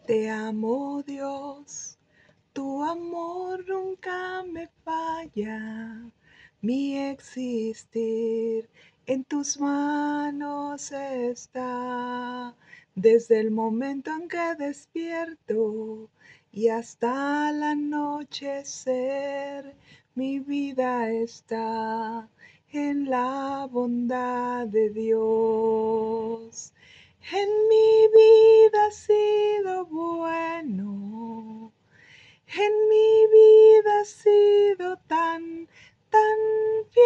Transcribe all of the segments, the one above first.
Te amo, Dios, tu amor nunca me falla. Mi existir en tus manos está. Desde el momento en que despierto y hasta el anochecer, mi vida está en la bondad de Dios. En mi vida ha sido bueno, en mi vida ha sido tan fiel.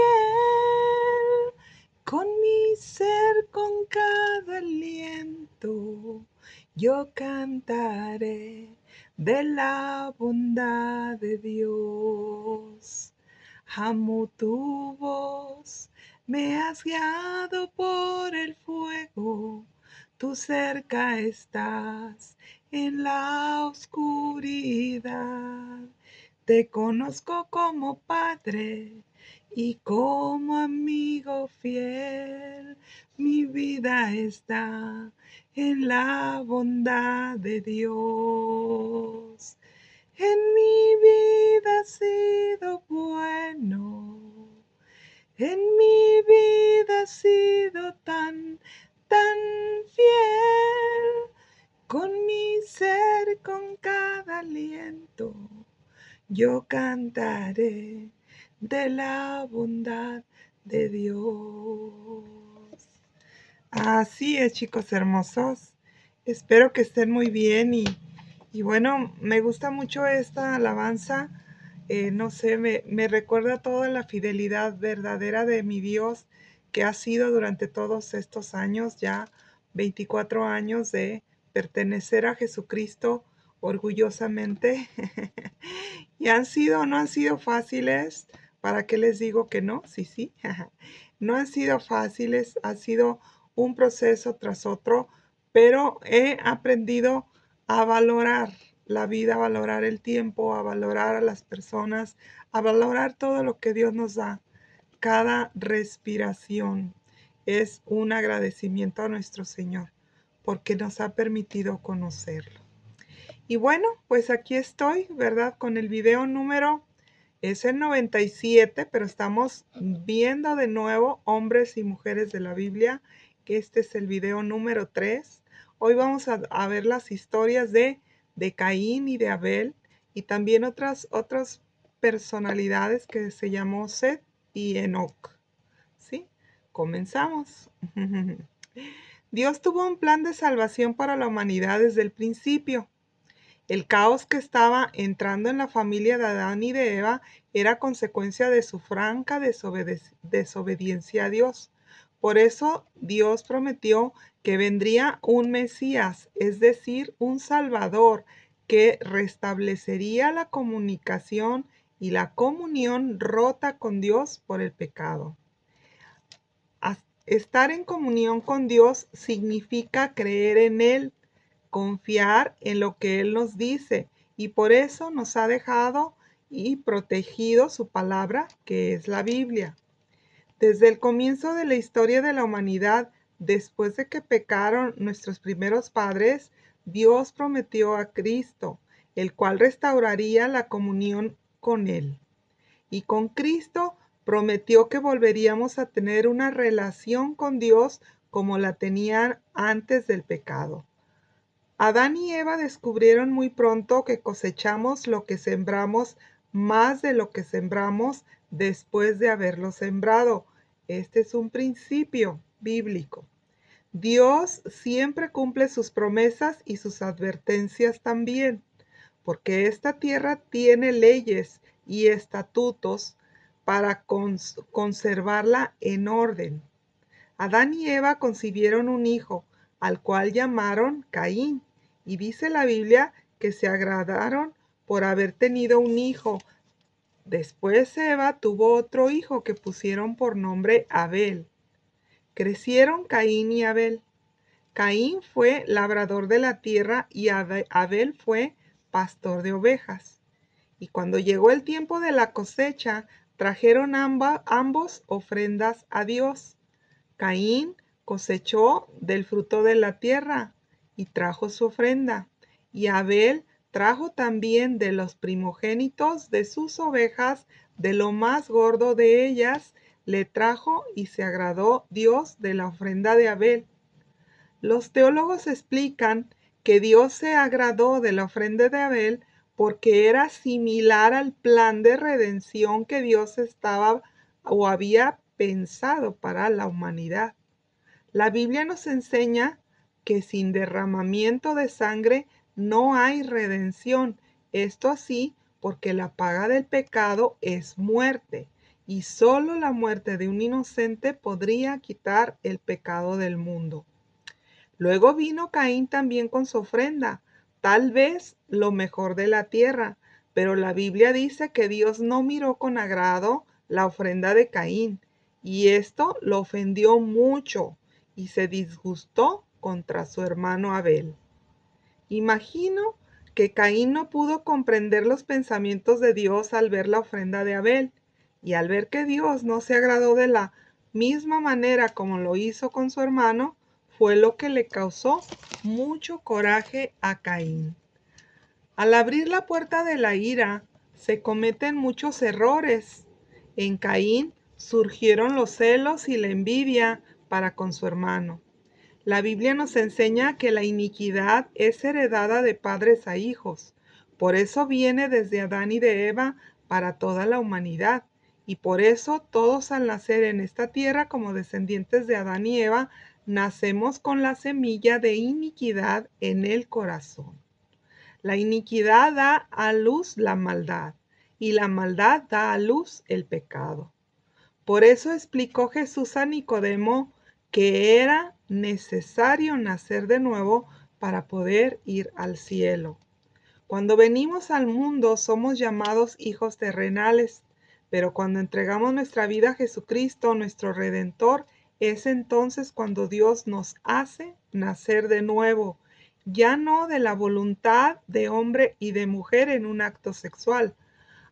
Con mi ser, con cada aliento, yo cantaré de la bondad de Dios. Amo tu voz, me has guiado por el fuego, tú cerca estás en la oscuridad. Te conozco como Padre y como amigo fiel. Mi vida está en la bondad de Dios. En mi vida ha sido bueno, en mi vida ha sido tan fiel. Con mi ser, con cada aliento, yo cantaré de la bondad de Dios. Así es, chicos hermosos. Espero que estén muy bien y bueno, me gusta mucho esta alabanza. No sé, me recuerda toda la fidelidad verdadera de mi Dios que ha sido durante todos estos años, ya 24 años de pertenecer a Jesucristo orgullosamente. Y no han sido fáciles. ¿Para qué les digo que no? Sí, sí. No han sido fáciles, ha sido un proceso tras otro, pero he aprendido a valorar la vida, a valorar el tiempo, a valorar a las personas, a valorar todo lo que Dios nos da. Cada respiración es un agradecimiento a nuestro Señor, porque nos ha permitido conocerlo. Y bueno, pues aquí estoy, ¿verdad? Con el video número, es el 97, pero estamos viendo de nuevo hombres y mujeres de la Biblia, que este es el video número 3. Hoy vamos a ver las historias de Caín y de Abel, y también otras personalidades que se llamó Seth y Enoc. ¿Sí? Comenzamos. Dios tuvo un plan de salvación para la humanidad desde el principio. El caos que estaba entrando en la familia de Adán y de Eva era consecuencia de su franca desobediencia a Dios. Por eso Dios prometió que vendría un Mesías, es decir, un Salvador, que restablecería la comunicación y la comunión rota con Dios por el pecado. Estar en comunión con Dios significa creer en Él, confiar en lo que Él nos dice, y por eso nos ha dejado y protegido su palabra, que es la Biblia. Desde el comienzo de la historia de la humanidad, después de que pecaron nuestros primeros padres, Dios prometió a Cristo, el cual restauraría la comunión con Él. Y con Cristo prometió que volveríamos a tener una relación con Dios como la tenían antes del pecado. Adán y Eva descubrieron muy pronto que cosechamos lo que sembramos, más de lo que sembramos después de haberlo sembrado. Este es un principio bíblico. Dios siempre cumple sus promesas y sus advertencias también, porque esta tierra tiene leyes y estatutos para conservarla en orden. Adán y Eva concibieron un hijo, al cual llamaron Caín, y dice la Biblia que se agradaron por haber tenido un hijo. Después Eva tuvo otro hijo que pusieron por nombre Abel. Crecieron Caín y Abel. Caín fue labrador de la tierra y Abel fue pastor de ovejas. Y cuando llegó el tiempo de la cosecha, trajeron ambos ofrendas a Dios. Caín cosechó del fruto de la tierra y trajo su ofrenda, Y Abel trajo también de los primogénitos de sus ovejas, de lo más gordo de ellas, le trajo y se agradó Dios de la ofrenda de Abel. Los teólogos explican que Dios se agradó de la ofrenda de Abel porque era similar al plan de redención que Dios estaba o había pensado para la humanidad. La Biblia nos enseña que sin derramamiento de sangre no hay redención. Esto así porque la paga del pecado es muerte, y solo la muerte de un inocente podría quitar el pecado del mundo. Luego vino Caín también con su ofrenda, tal vez lo mejor de la tierra, pero la Biblia dice que Dios no miró con agrado la ofrenda de Caín, y esto lo ofendió mucho, y se disgustó contra su hermano Abel. Imagino que Caín no pudo comprender los pensamientos de Dios al ver la ofrenda de Abel, y al ver que Dios no se agradó de la misma manera como lo hizo con su hermano, fue lo que le causó mucho coraje a Caín. Al abrir la puerta de la ira, se cometen muchos errores. En Caín surgieron los celos y la envidia para con su hermano. La Biblia nos enseña que la iniquidad es heredada de padres a hijos. Por eso viene desde Adán y de Eva para toda la humanidad. Y por eso todos al nacer en esta tierra como descendientes de Adán y Eva, nacemos con la semilla de iniquidad en el corazón. La iniquidad da a luz la maldad, y la maldad da a luz el pecado. Por eso explicó Jesús a Nicodemo que era necesario nacer de nuevo para poder ir al cielo. Cuando venimos al mundo somos llamados hijos terrenales, pero cuando entregamos nuestra vida a Jesucristo, nuestro Redentor, es entonces cuando Dios nos hace nacer de nuevo, ya no de la voluntad de hombre y de mujer en un acto sexual.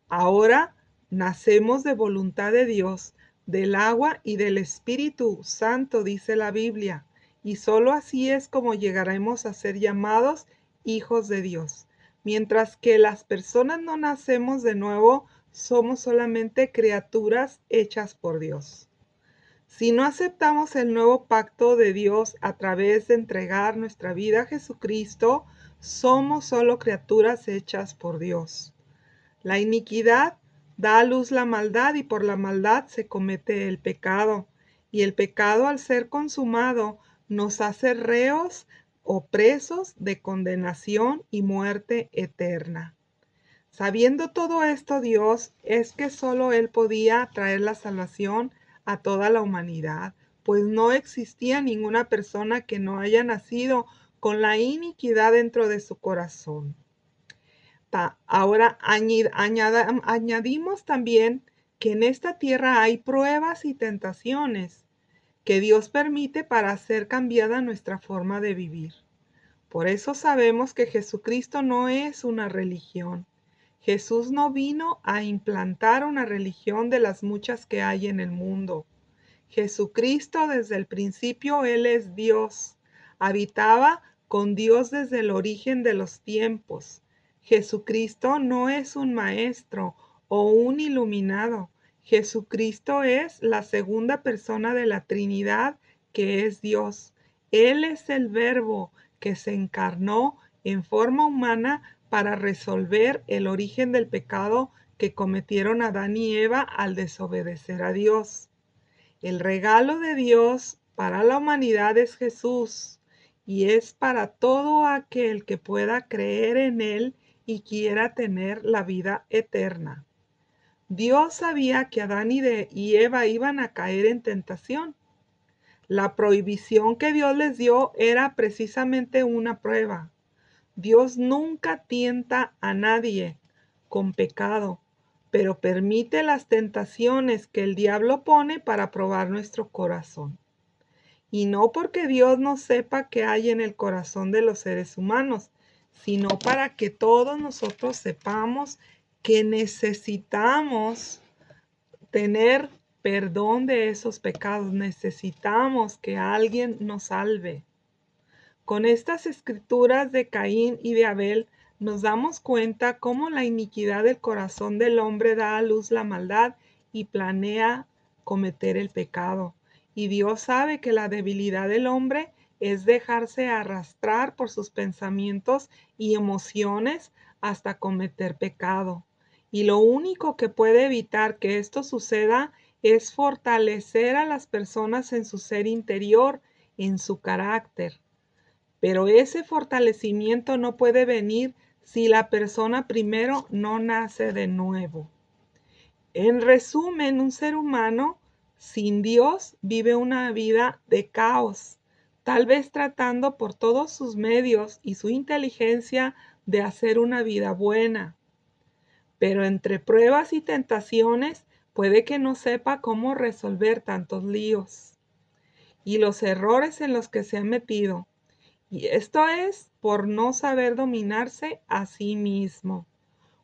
Ahora nacemos de voluntad de Dios, del agua y del Espíritu Santo, dice la Biblia, y solo así es como llegaremos a ser llamados hijos de Dios. Mientras que las personas no nacemos de nuevo, somos solamente criaturas hechas por Dios. Si no aceptamos el nuevo pacto de Dios a través de entregar nuestra vida a Jesucristo, somos solo criaturas hechas por Dios. La iniquidad da a luz la maldad y por la maldad se comete el pecado. Y el pecado al ser consumado nos hace reos o presos de condenación y muerte eterna. Sabiendo todo esto, Dios es que solo Él podía traer la salvación a toda la humanidad, pues no existía ninguna persona que no haya nacido con la iniquidad dentro de su corazón. Ahora añadimos también que en esta tierra hay pruebas y tentaciones que Dios permite para hacer cambiada nuestra forma de vivir. Por eso sabemos que Jesucristo no es una religión. Jesús no vino a implantar una religión de las muchas que hay en el mundo. Jesucristo desde el principio, Él es Dios. Habitaba con Dios desde el origen de los tiempos. Jesucristo no es un maestro o un iluminado. Jesucristo es la segunda persona de la Trinidad, que es Dios. Él es el Verbo que se encarnó en forma humana para resolver el origen del pecado que cometieron Adán y Eva al desobedecer a Dios. El regalo de Dios para la humanidad es Jesús, y es para todo aquel que pueda creer en Él y quiera tener la vida eterna. Dios sabía que Adán y Eva iban a caer en tentación. La prohibición que Dios les dio era precisamente una prueba. Dios nunca tienta a nadie con pecado, pero permite las tentaciones que el diablo pone para probar nuestro corazón. Y no porque Dios no sepa qué hay en el corazón de los seres humanos, sino para que todos nosotros sepamos que necesitamos tener perdón de esos pecados. Necesitamos que alguien nos salve. Con estas escrituras de Caín y de Abel, nos damos cuenta cómo la iniquidad del corazón del hombre da a luz la maldad y planea cometer el pecado. Y Dios sabe que la debilidad del hombre es dejarse arrastrar por sus pensamientos y emociones hasta cometer pecado. Y lo único que puede evitar que esto suceda es fortalecer a las personas en su ser interior, en su carácter. Pero ese fortalecimiento no puede venir si la persona primero no nace de nuevo. En resumen, un ser humano sin Dios vive una vida de caos, tal vez tratando por todos sus medios y su inteligencia de hacer una vida buena. Pero entre pruebas y tentaciones puede que no sepa cómo resolver tantos líos y los errores en los que se ha metido. Y esto es por no saber dominarse a sí mismo.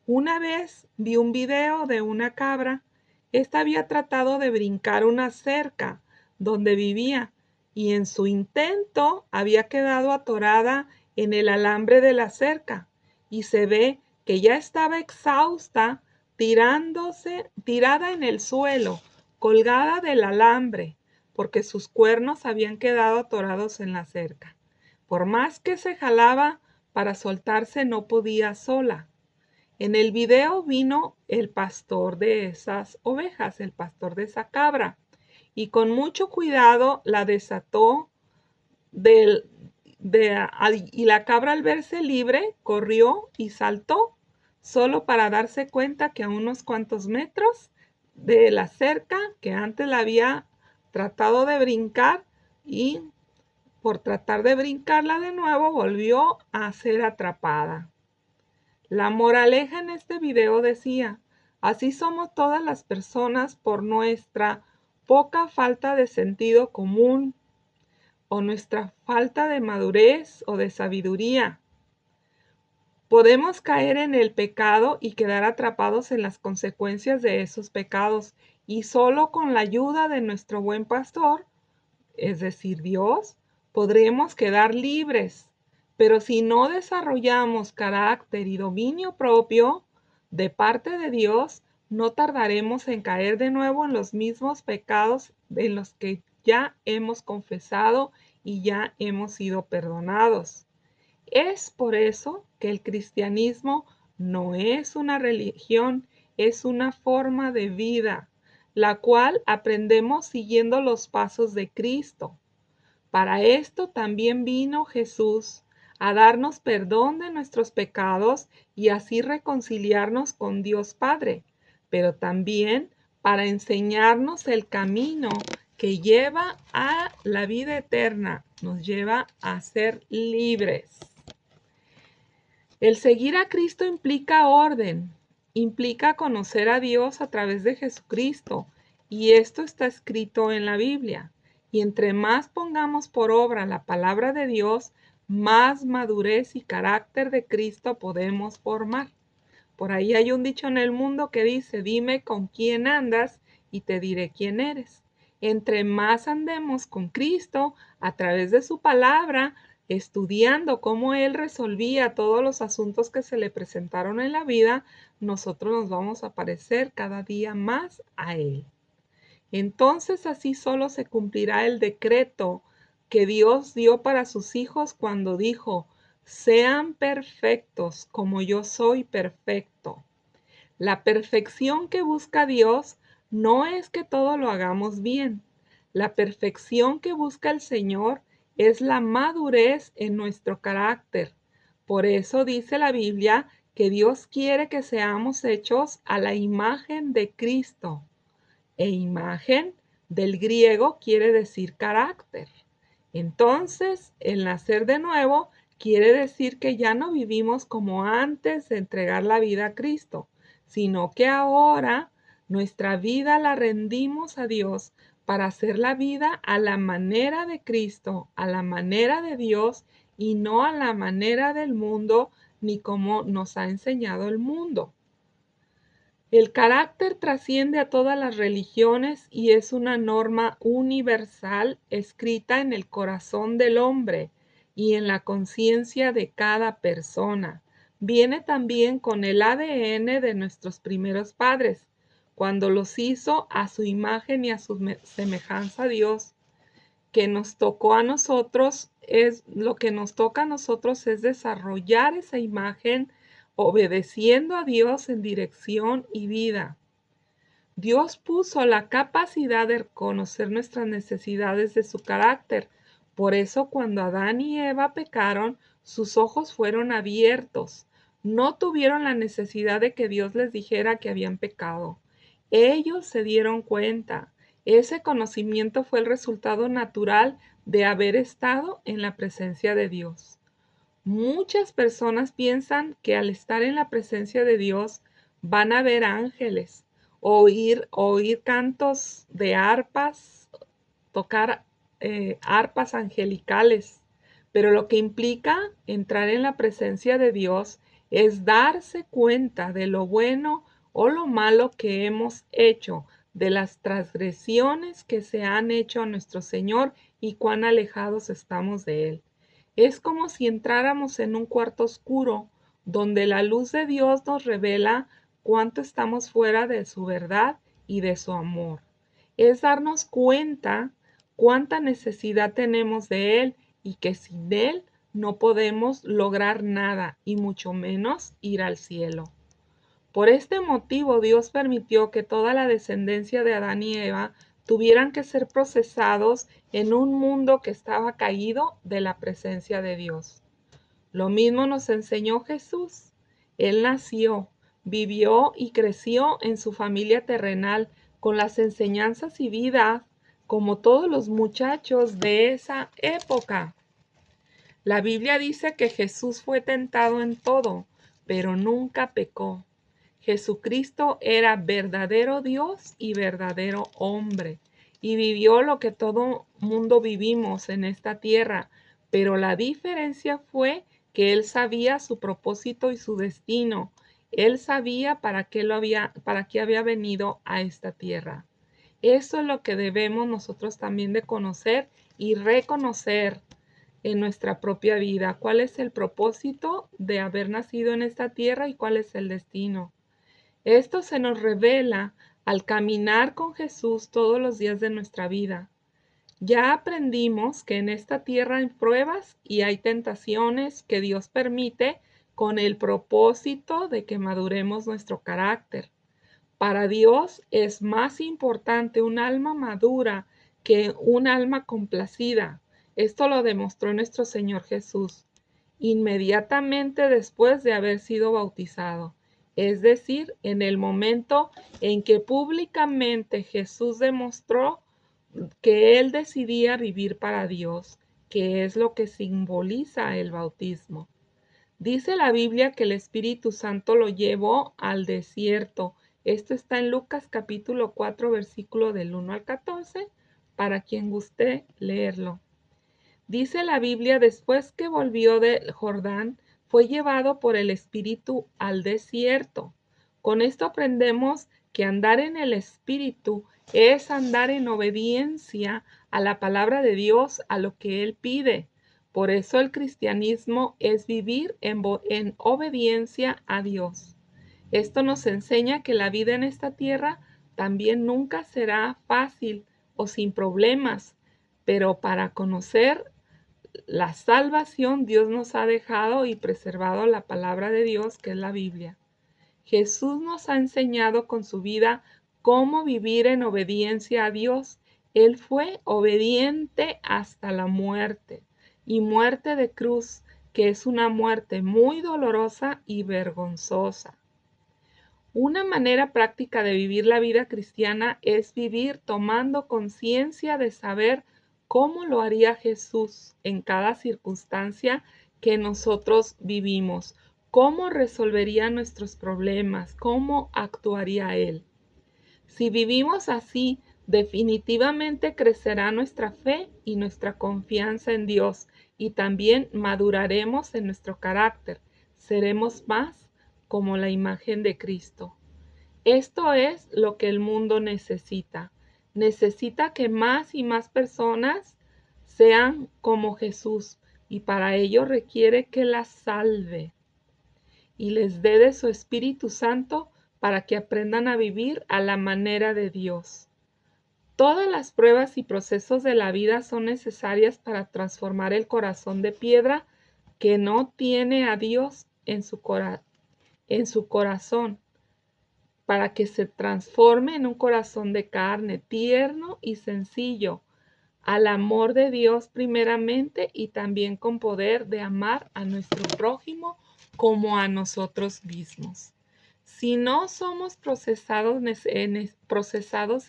Una vez vi un video de una cabra. Esta había tratado de brincar una cerca donde vivía y en su intento había quedado atorada en el alambre de la cerca y se ve que ya estaba exhausta, tirada en el suelo, colgada del alambre, porque sus cuernos habían quedado atorados en la cerca. Por más que se jalaba para soltarse, no podía sola. En el video vino el pastor de esas ovejas, el pastor de esa cabra, y con mucho cuidado la desató y la cabra, al verse libre, corrió y saltó, solo para darse cuenta que a unos cuantos metros de la cerca que antes la había tratado de brincar, y por tratar de brincarla de nuevo volvió a ser atrapada. La moraleja en este video decía: así somos todas las personas por nuestra poca falta de sentido común o nuestra falta de madurez o de sabiduría. Podemos caer en el pecado y quedar atrapados en las consecuencias de esos pecados, y solo con la ayuda de nuestro buen pastor, es decir, Dios, podremos quedar libres. Pero si no desarrollamos carácter y dominio propio de parte de Dios, no tardaremos en caer de nuevo en los mismos pecados en los que ya hemos confesado y ya hemos sido perdonados. Es por eso que el cristianismo no es una religión, es una forma de vida, la cual aprendemos siguiendo los pasos de Cristo. Para esto también vino Jesús, a darnos perdón de nuestros pecados y así reconciliarnos con Dios Padre, pero también para enseñarnos el camino que lleva a la vida eterna, nos lleva a ser libres. El seguir a Cristo implica orden, implica conocer a Dios a través de Jesucristo, y esto está escrito en la Biblia. Y entre más pongamos por obra la palabra de Dios, más madurez y carácter de Cristo podemos formar. Por ahí hay un dicho en el mundo que dice: dime con quién andas y te diré quién eres. Entre más andemos con Cristo a través de su palabra, estudiando cómo Él resolvía todos los asuntos que se le presentaron en la vida, nosotros nos vamos a parecer cada día más a Él. Entonces así solo se cumplirá el decreto que Dios dio para sus hijos cuando dijo: sean perfectos como yo soy perfecto. La perfección que busca Dios no es que todo lo hagamos bien. La perfección que busca el Señor es la madurez en nuestro carácter. Por eso dice la Biblia que Dios quiere que seamos hechos a la imagen de Cristo. E imagen del griego quiere decir carácter. Entonces, el nacer de nuevo quiere decir que ya no vivimos como antes de entregar la vida a Cristo, sino que ahora nuestra vida la rendimos a Dios para hacer la vida a la manera de Cristo, a la manera de Dios, y no a la manera del mundo ni como nos ha enseñado el mundo. El carácter trasciende a todas las religiones y es una norma universal escrita en el corazón del hombre, y en la conciencia de cada persona. Viene también con el ADN de nuestros primeros padres, cuando los hizo a su imagen y a su semejanza a Dios. Que nos tocó a nosotros es lo que nos toca a nosotros es desarrollar esa imagen obedeciendo a Dios en dirección y vida. Dios puso la capacidad de conocer nuestras necesidades de su carácter. Por eso cuando Adán y Eva pecaron, sus ojos fueron abiertos. No tuvieron la necesidad de que Dios les dijera que habían pecado. Ellos se dieron cuenta. Ese conocimiento fue el resultado natural de haber estado en la presencia de Dios. Muchas personas piensan que al estar en la presencia de Dios van a ver ángeles, oír cantos de arpas, tocar arpas angelicales. Pero lo que implica entrar en la presencia de Dios es darse cuenta de lo bueno o lo malo que hemos hecho, de las transgresiones que se han hecho a nuestro Señor y cuán alejados estamos de Él. Es como si entráramos en un cuarto oscuro donde la luz de Dios nos revela cuánto estamos fuera de su verdad y de su amor. Es darnos cuenta cuánta necesidad tenemos de Él y que sin Él no podemos lograr nada y mucho menos ir al cielo. Por este motivo Dios permitió que toda la descendencia de Adán y Eva tuvieran que ser procesados en un mundo que estaba caído de la presencia de Dios. Lo mismo nos enseñó Jesús. Él nació, vivió y creció en su familia terrenal con las enseñanzas y vida como todos los muchachos de esa época. La Biblia dice que Jesús fue tentado en todo, pero nunca pecó. Jesucristo era verdadero Dios y verdadero hombre, y vivió lo que todo mundo vivimos en esta tierra, pero la diferencia fue que él sabía su propósito y su destino. Él sabía para qué había venido a esta tierra. Eso es lo que debemos nosotros también de conocer y reconocer en nuestra propia vida. ¿Cuál es el propósito de haber nacido en esta tierra y cuál es el destino? Esto se nos revela al caminar con Jesús todos los días de nuestra vida. Ya aprendimos que en esta tierra hay pruebas y hay tentaciones que Dios permite con el propósito de que maduremos nuestro carácter. Para Dios es más importante un alma madura que un alma complacida. Esto lo demostró nuestro Señor Jesús inmediatamente después de haber sido bautizado. Es decir, en el momento en que públicamente Jesús demostró que Él decidía vivir para Dios, que es lo que simboliza el bautismo. Dice la Biblia que el Espíritu Santo lo llevó al desierto. Esto está en Lucas capítulo 4, versículo del 1 al 14, para quien guste leerlo. Dice la Biblia, después que volvió del Jordán, fue llevado por el Espíritu al desierto. Con esto aprendemos que andar en el Espíritu es andar en obediencia a la palabra de Dios, a lo que Él pide. Por eso el cristianismo es vivir en obediencia a Dios. Esto nos enseña que la vida en esta tierra también nunca será fácil o sin problemas, pero para conocer la salvación, Dios nos ha dejado y preservado la palabra de Dios, que es la Biblia. Jesús nos ha enseñado con su vida cómo vivir en obediencia a Dios. Él fue obediente hasta la muerte y muerte de cruz, que es una muerte muy dolorosa y vergonzosa. Una manera práctica de vivir la vida cristiana es vivir tomando conciencia de saber cómo lo haría Jesús en cada circunstancia que nosotros vivimos, cómo resolvería nuestros problemas, cómo actuaría Él. Si vivimos así, definitivamente crecerá nuestra fe y nuestra confianza en Dios y también maduraremos en nuestro carácter. Seremos más como la imagen de Cristo. Esto es lo que el mundo necesita. Necesita que más y más personas sean como Jesús y para ello requiere que las salve y les dé de su Espíritu Santo para que aprendan a vivir a la manera de Dios. Todas las pruebas y procesos de la vida son necesarias para transformar el corazón de piedra que no tiene a Dios en su corazón, para que se transforme en un corazón de carne, tierno y sencillo, al amor de Dios primeramente y también con poder de amar a nuestro prójimo como a nosotros mismos. Si no somos procesados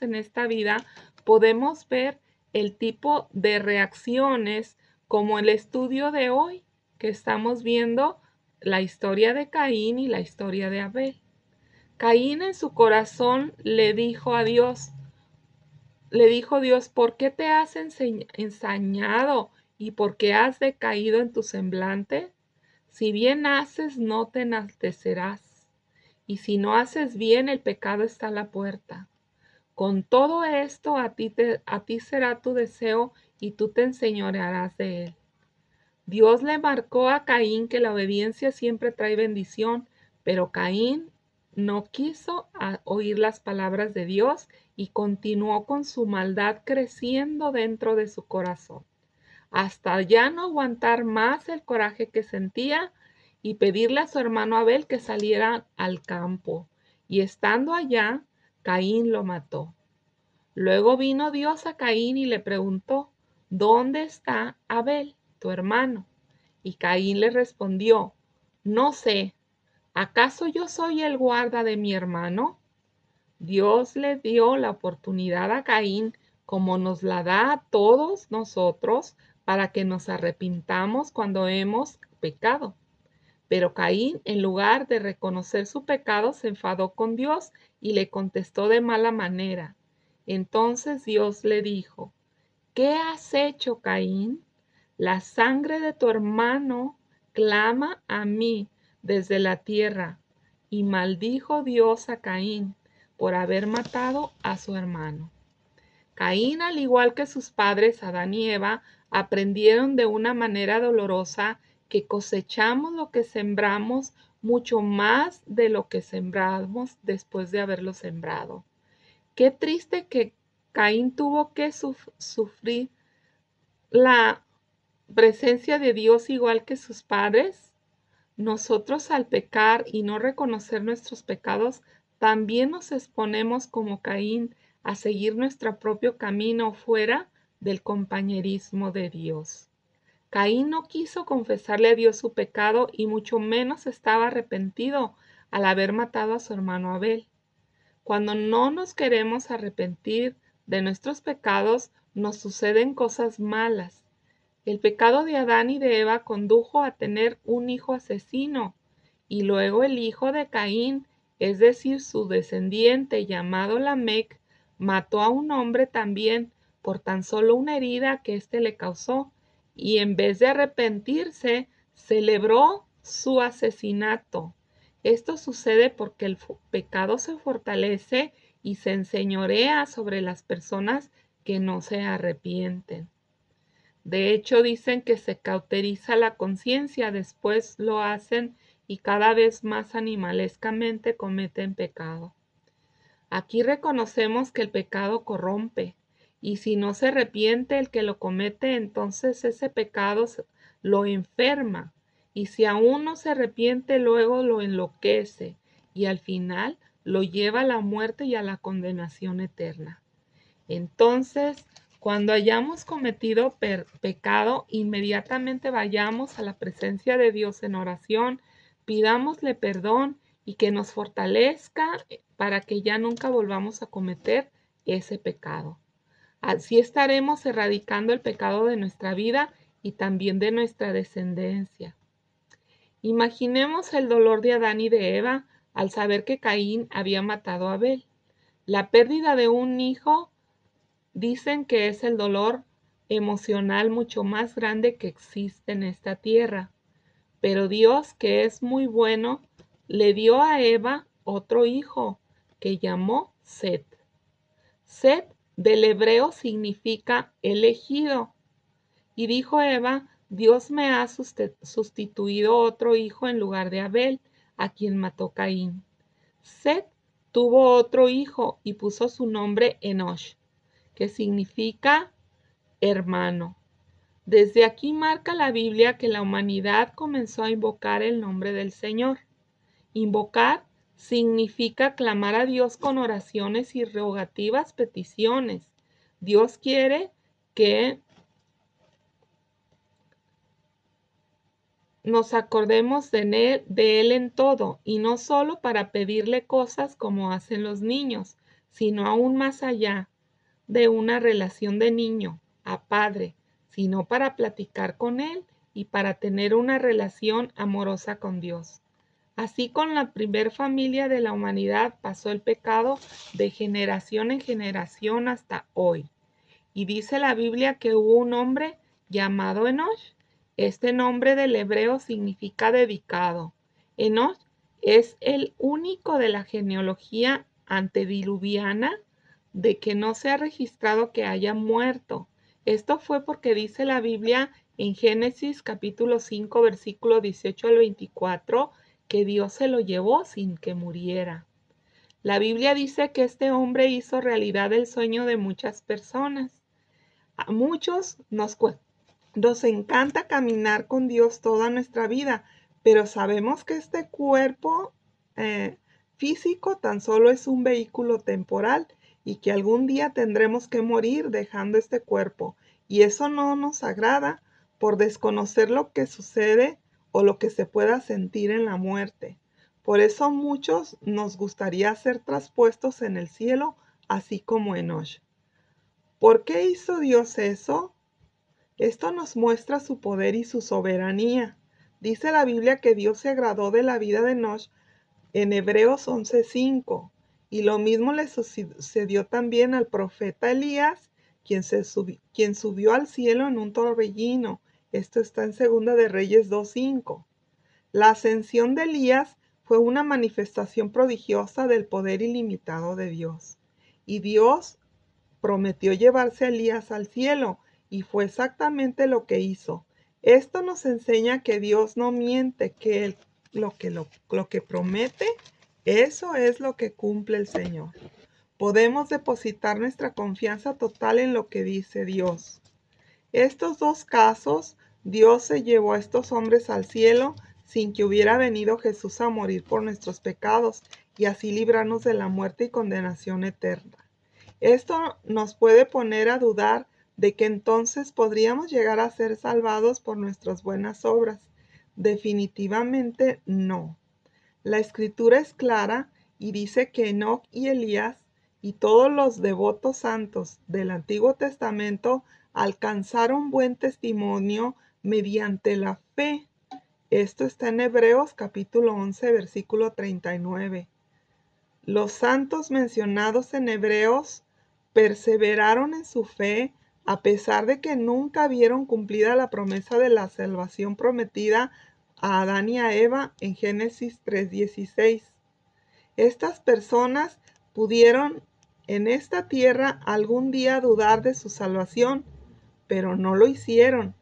en esta vida, podemos ver el tipo de reacciones como el estudio de hoy, que estamos viendo la historia de Caín y la historia de Abel. Caín en su corazón le dijo Dios, ¿por qué te has ensañado y por qué has decaído en tu semblante? Si bien haces, no te enaltecerás, y si no haces bien, el pecado está a la puerta. Con todo esto, a ti será tu deseo y tú te enseñorearás de él. Dios le marcó a Caín que la obediencia siempre trae bendición, pero Caín no quiso oír las palabras de Dios y continuó con su maldad creciendo dentro de su corazón, hasta ya no aguantar más el coraje que sentía y pedirle a su hermano Abel que saliera al campo. Y estando allá, Caín lo mató. Luego vino Dios a Caín y le preguntó, ¿dónde está Abel, tu hermano? Y Caín le respondió, no sé, ¿acaso yo soy el guarda de mi hermano? Dios le dio la oportunidad a Caín, como nos la da a todos nosotros, para que nos arrepintamos cuando hemos pecado. Pero Caín, en lugar de reconocer su pecado, se enfadó con Dios y le contestó de mala manera. Entonces Dios le dijo, ¿qué has hecho, Caín? La sangre de tu hermano clama a mí desde la tierra. Y maldijo Dios a Caín por haber matado a su hermano. Caín, al igual que sus padres Adán y Eva, aprendieron de una manera dolorosa que cosechamos lo que sembramos mucho más de lo que sembramos después de haberlo sembrado. Qué triste que Caín tuvo que sufrir la presencia de Dios igual que sus padres. Nosotros al pecar y no reconocer nuestros pecados, también nos exponemos como Caín a seguir nuestro propio camino fuera del compañerismo de Dios. Caín no quiso confesarle a Dios su pecado y mucho menos estaba arrepentido al haber matado a su hermano Abel. Cuando no nos queremos arrepentir de nuestros pecados, nos suceden cosas malas. El pecado de Adán y de Eva condujo a tener un hijo asesino, y luego el hijo de Caín, es decir, su descendiente llamado Lamec, mató a un hombre también por tan solo una herida que éste le causó, y en vez de arrepentirse, celebró su asesinato. Esto sucede porque el pecado se fortalece y se enseñorea sobre las personas que no se arrepienten. De hecho, dicen que se cauteriza la conciencia, después lo hacen y cada vez más animalescamente cometen pecado. Aquí reconocemos que el pecado corrompe y si no se arrepiente el que lo comete, entonces ese pecado lo enferma y si aún no se arrepiente, luego lo enloquece y al final lo lleva a la muerte y a la condenación eterna. Entonces, cuando hayamos cometido pecado, inmediatamente vayamos a la presencia de Dios en oración, pidámosle perdón y que nos fortalezca para que ya nunca volvamos a cometer ese pecado. Así estaremos erradicando el pecado de nuestra vida y también de nuestra descendencia. Imaginemos el dolor de Adán y de Eva al saber que Caín había matado a Abel. La pérdida de un hijo dicen que es el dolor emocional mucho más grande que existe en esta tierra. Pero Dios, que es muy bueno, le dio a Eva otro hijo que llamó Set. Set del hebreo significa elegido. Y dijo Eva, Dios me ha sustituido otro hijo en lugar de Abel, a quien mató Caín. Set tuvo otro hijo y puso su nombre Enosh, que significa hermano. Desde aquí marca la Biblia que la humanidad comenzó a invocar el nombre del Señor. Invocar significa clamar a Dios con oraciones y rogativas peticiones. Dios quiere que nos acordemos de él en todo, y no solo para pedirle cosas como hacen los niños, sino aún más allá de una relación de niño a padre, sino para platicar con él y para tener una relación amorosa con Dios. Así con la primer familia de la humanidad pasó el pecado de generación en generación hasta hoy. Y dice la Biblia que hubo un hombre llamado Enosh. Este nombre del hebreo significa dedicado. Enosh es el único de la genealogía antediluviana de que no se ha registrado que haya muerto. Esto fue porque dice la Biblia en Génesis capítulo 5, versículo 18 al 24, que Dios se lo llevó sin que muriera. La Biblia dice que este hombre hizo realidad el sueño de muchas personas. A muchos nos encanta caminar con Dios toda nuestra vida, pero sabemos que este cuerpo físico tan solo es un vehículo temporal y que algún día tendremos que morir dejando este cuerpo. Y eso no nos agrada por desconocer lo que sucede o lo que se pueda sentir en la muerte. Por eso muchos nos gustaría ser traspuestos en el cielo, así como Enosh. ¿Por qué hizo Dios eso? Esto nos muestra su poder y su soberanía. Dice la Biblia que Dios se agradó de la vida de Enosh en Hebreos 11:5. Y lo mismo le sucedió también al profeta Elías, quien subió al cielo en un torbellino. Esto está en 2 de Reyes 2:5. La ascensión de Elías fue una manifestación prodigiosa del poder ilimitado de Dios. Y Dios prometió llevarse a Elías al cielo, y fue exactamente lo que hizo. Esto nos enseña que Dios no miente, que lo que promete, eso es lo que cumple el Señor. Podemos depositar nuestra confianza total en lo que dice Dios. Estos dos casos, Dios se llevó a estos hombres al cielo sin que hubiera venido Jesús a morir por nuestros pecados y así librarnos de la muerte y condenación eterna. Esto nos puede poner a dudar de que entonces podríamos llegar a ser salvados por nuestras buenas obras. Definitivamente no. La escritura es clara y dice que Enoc y Elías y todos los devotos santos del Antiguo Testamento alcanzaron buen testimonio mediante la fe. Esto está en Hebreos capítulo 11, versículo 39. Los santos mencionados en Hebreos perseveraron en su fe a pesar de que nunca vieron cumplida la promesa de la salvación prometida a Adán y a Eva en Génesis 3:16. Estas personas pudieron en esta tierra algún día dudar de su salvación, pero no lo hicieron.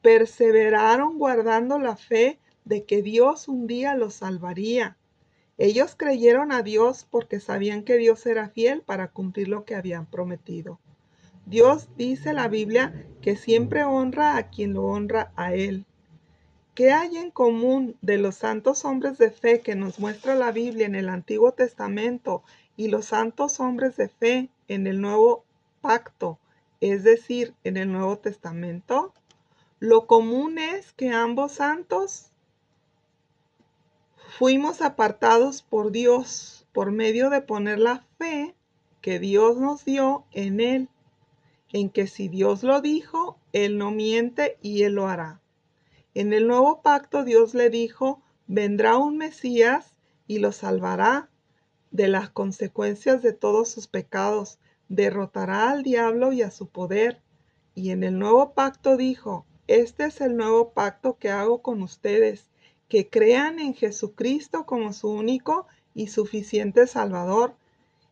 Perseveraron guardando la fe de que Dios un día los salvaría. Ellos creyeron a Dios porque sabían que Dios era fiel para cumplir lo que habían prometido. Dios dice en la Biblia que siempre honra a quien lo honra a Él. ¿Qué hay en común de los santos hombres de fe que nos muestra la Biblia en el Antiguo Testamento y los santos hombres de fe en el Nuevo Pacto, es decir, en el Nuevo Testamento? Lo común es que ambos santos fuimos apartados por Dios por medio de poner la fe que Dios nos dio en Él, en que si Dios lo dijo, Él no miente y Él lo hará. En el nuevo pacto Dios le dijo, vendrá un Mesías y lo salvará de las consecuencias de todos sus pecados, derrotará al diablo y a su poder. Y en el nuevo pacto dijo, este es el nuevo pacto que hago con ustedes, que crean en Jesucristo como su único y suficiente Salvador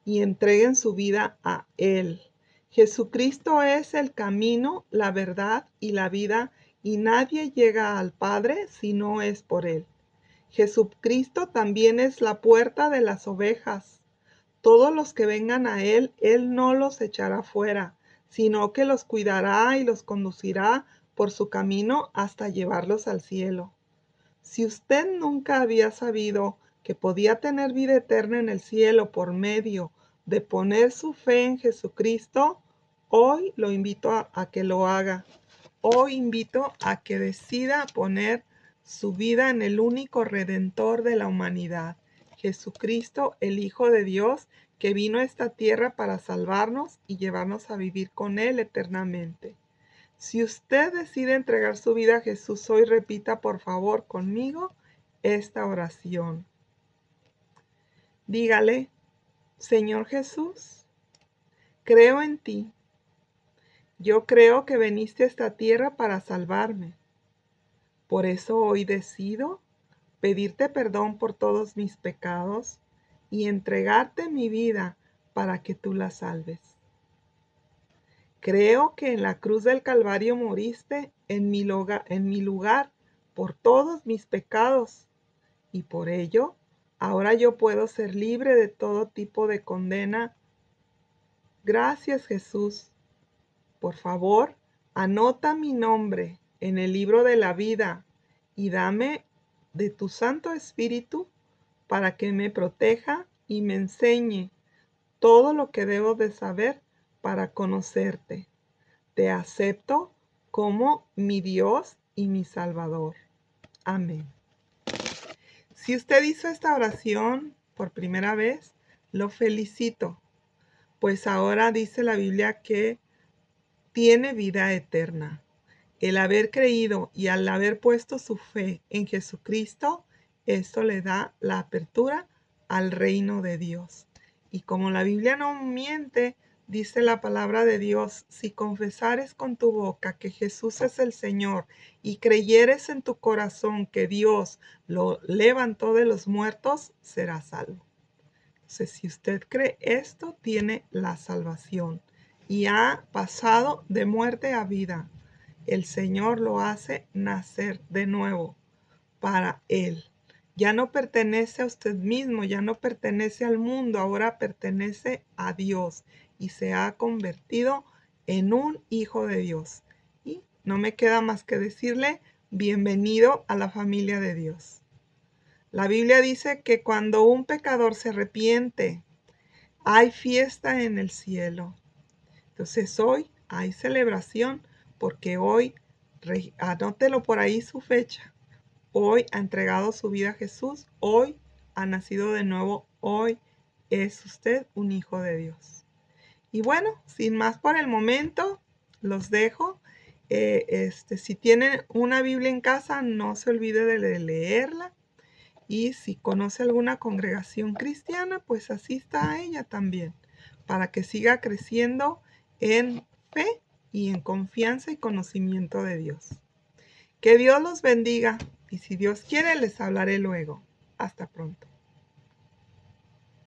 y entreguen su vida a Él. Jesucristo es el camino, la verdad y la vida, y nadie llega al Padre si no es por Él. Jesucristo también es la puerta de las ovejas. Todos los que vengan a Él, Él no los echará fuera, sino que los cuidará y los conducirá por su camino hasta llevarlos al cielo. Si usted nunca había sabido que podía tener vida eterna en el cielo por medio de poner su fe en Jesucristo, hoy lo invito a que lo haga. Hoy invito a que decida poner su vida en el único redentor de la humanidad, Jesucristo, el Hijo de Dios, que vino a esta tierra para salvarnos y llevarnos a vivir con Él eternamente. Si usted decide entregar su vida a Jesús hoy, repita por favor conmigo esta oración. Dígale: Señor Jesús, creo en ti. Yo creo que viniste a esta tierra para salvarme. Por eso hoy decido pedirte perdón por todos mis pecados y entregarte mi vida para que tú la salves. Creo que en la cruz del Calvario moriste en mi lugar por todos mis pecados, y por ello ahora yo puedo ser libre de todo tipo de condena. Gracias, Jesús. Por favor, anota mi nombre en el libro de la vida y dame de tu Santo Espíritu para que me proteja y me enseñe todo lo que debo de saber para conocerte. Te acepto como mi Dios y mi Salvador. Amén. Si usted hizo esta oración por primera vez, lo felicito, pues ahora dice la Biblia que tiene vida eterna. El haber creído y al haber puesto su fe en Jesucristo, esto le da la apertura al reino de Dios. Y como la Biblia no miente, dice la palabra de Dios: si confesares con tu boca que Jesús es el Señor y creyeres en tu corazón que Dios lo levantó de los muertos, serás salvo. Entonces, si usted cree esto, tiene la salvación y ha pasado de muerte a vida. El Señor lo hace nacer de nuevo para Él. Ya no pertenece a usted mismo, ya no pertenece al mundo, ahora pertenece a Dios y se ha convertido en un hijo de Dios. Y no me queda más que decirle: bienvenido a la familia de Dios. La Biblia dice que cuando un pecador se arrepiente, hay fiesta en el cielo. Entonces hoy hay celebración porque hoy, anótelo por ahí su fecha, hoy ha entregado su vida a Jesús, hoy ha nacido de nuevo, hoy es usted un hijo de Dios. Y bueno, sin más por el momento, los dejo. Si tienen una Biblia en casa, no se olvide de leerla. Y si conoce alguna congregación cristiana, pues asista a ella también, para que siga creciendo en fe y en confianza y conocimiento de Dios. Que Dios los bendiga y si Dios quiere les hablaré luego. Hasta pronto.